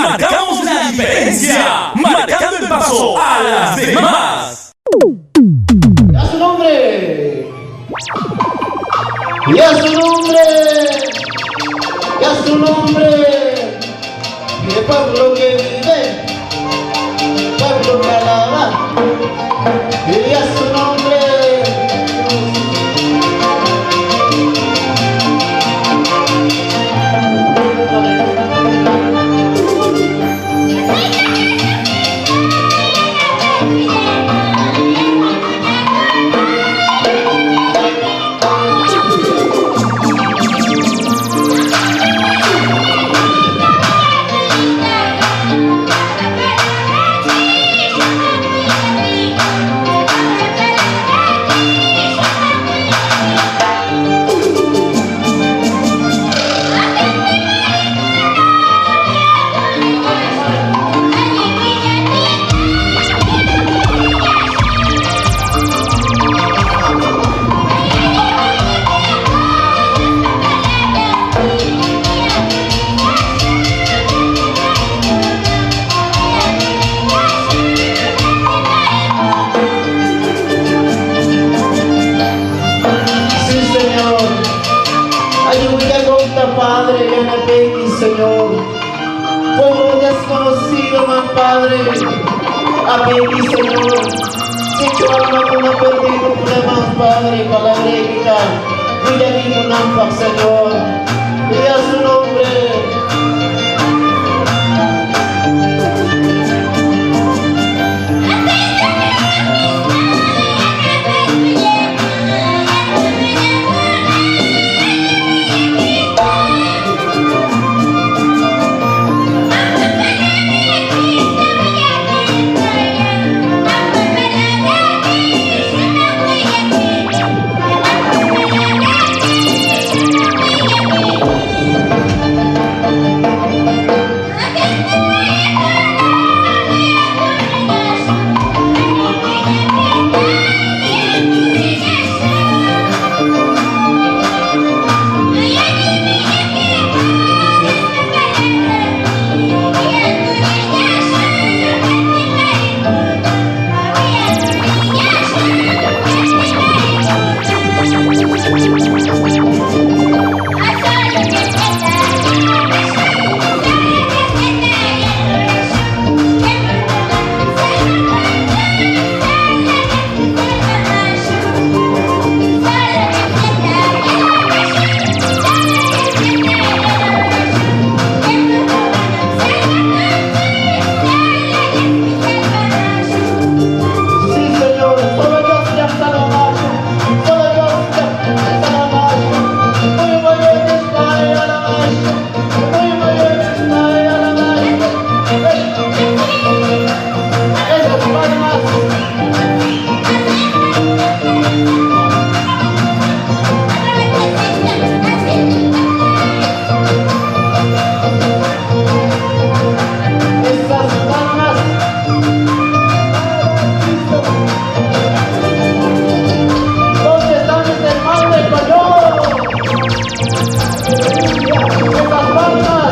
marcamos la diferencia, marcando el paso a las demás. ¡A su nombre! ¡Y a su nombre! ¡Y a su nombre! Y de pueblo que vive, pueblo que alaba, y a su nombre. Padre, ven a pedir, Señor. Fuego desconocido, man Padre, a pedir, Señor. Si tu alma no ha perdido, más Padre, para la ética, y a mí un ampa, Señor. Y a su nombre. ¡Esas palmas!